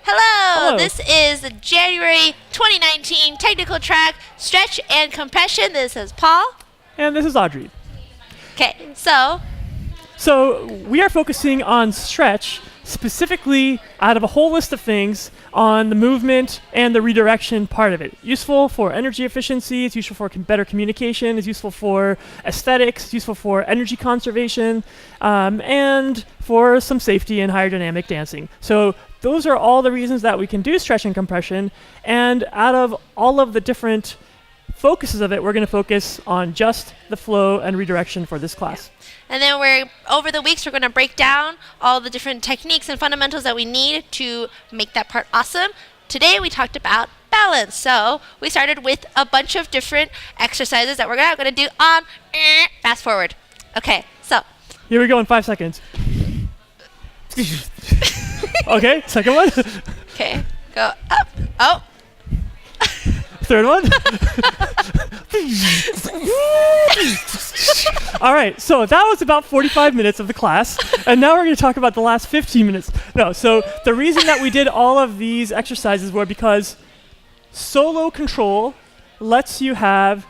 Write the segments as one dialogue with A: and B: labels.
A: Hello.
B: Hello.
A: This is the January 2019 technical track stretch and compression. This is Paul.
B: And this is Audrey.
A: Okay, so
B: we are focusing on stretch, specifically out of a whole list of things on the movement and the redirection part of it. Useful for energy efficiency, it's useful for better communication, it's useful for aesthetics, it's useful for energy conservation, and for some safety and higher dynamic dancing. So those are all the reasons that we can do stretch and compression, and out of all of the different focuses of it, we're going to focus on just the flow and redirection for this class.
A: and then over the weeks we're going to break down all the different techniques and fundamentals that we need to make that part awesome. Today we talked about balance, so we started with a bunch of different exercises that we're going to do on fast forward. Okay, so
B: Here we go in 5 seconds. Okay, second one.
A: okay, go up. Oh,
B: Third one. All right, so that was about 45 minutes of the class, and now we're going to talk about the last 15 minutes. No, so the reason that we did all of these exercises were because solo control lets you have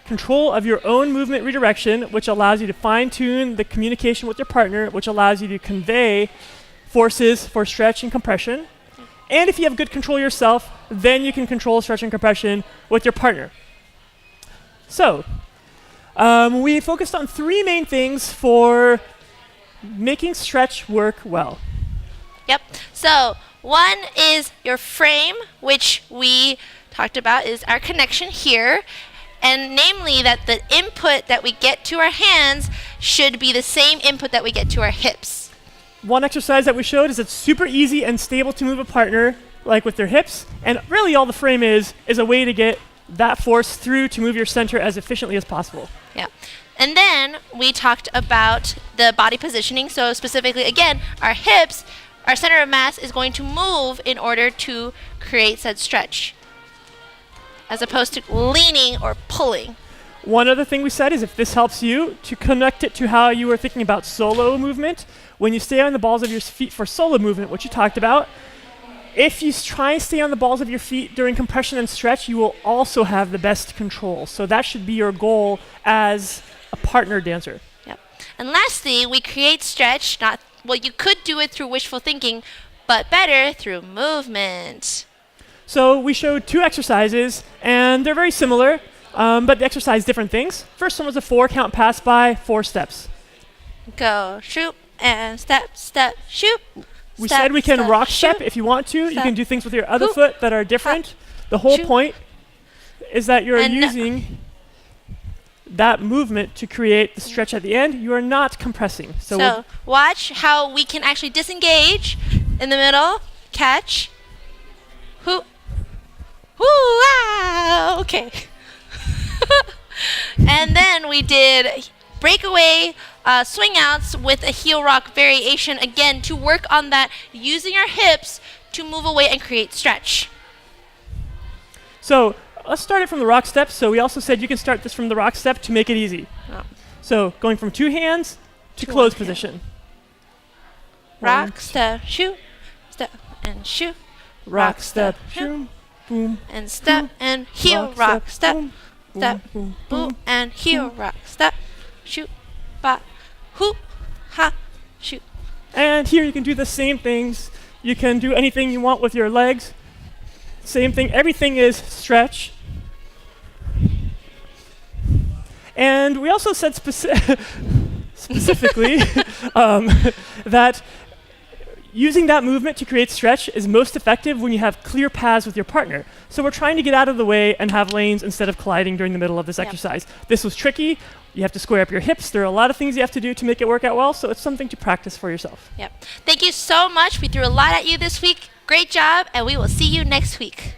B: control of your own movement redirection, which allows you to fine-tune the communication with your partner, which allows you to convey forces for stretch and compression. And if you have good control yourself, then you can control stretch and compression with your partner. So, we focused on 3 main things for making stretch work well.
A: yep. So one is your frame, which we talked about is our connection here, and namely that the input that we get to our hands should be the same input that we get to our hips.
B: One exercise that we showed is it's super easy and stable to move a partner, like with their hips, and really all the frame is a way to get that force through to move your center as efficiently as possible.
A: Yeah. And then we talked about the body positioning. So specifically, again, our hips, our center of mass is going to move in order to create said stretch, as opposed to leaning or pulling.
B: One other thing we said is if this helps you to connect it to how you were thinking about solo movement, when you stay on the balls of your feet for solo movement, which you talked about, if you try and stay on the balls of your feet during compression and stretch, you will also have the best control. So that should be your goal as a partner dancer.
A: Yep. And lastly, we create stretch, you could do it through wishful thinking, but better through movement.
B: So we showed 2 exercises, and they're very similar, but they exercise different things. First one was a 4-count pass by 4 steps.
A: Go, shoot, and step, step, shoot.
B: We
A: Step,
B: said we can
A: step,
B: rock
A: shoot,
B: step if you want to. You
A: step,
B: can do things with your other
A: hoop,
B: foot that are different. The whole
A: shoot.
B: point is that you're
A: And
B: using that movement to create the stretch at the end. You are not compressing.
A: So watch how we can actually disengage in the middle, catch, hoo, hoo, ah, okay. And then we did breakaway swing outs with a heel rock variation, again, to work on that, using our hips to move away and create stretch.
B: So let's start it from the rock step. So we also said you can start this from the rock step to make it easy.
A: Oh.
B: So going from 2 hands to
A: To
B: close
A: one hand.
B: position.
A: Rock,
B: One,
A: step, shoot, step, and shoot,
B: rock, step,
A: shoot,
B: shoom, boom,
A: and step,
B: boom,
A: and heel, rock, step,
B: boom,
A: step,
B: boom,
A: boom, and heel, rock, step, shoot, ba, hoop, ha, shoot.
B: And here you can do the same things. You can do anything you want with your legs. Same thing. Everything is stretch. And we also said specifically that using that movement to create stretch is most effective when you have clear paths with your partner. So we're trying to get out of the way and have lanes instead of colliding during the middle of this exercise. This was tricky. You have to square up your hips. There are a lot of things you have to do to make it work out well, so it's something to practice for yourself.
A: Yep. Thank you so much. We threw a lot at you this week. Great job, and we will see you next week.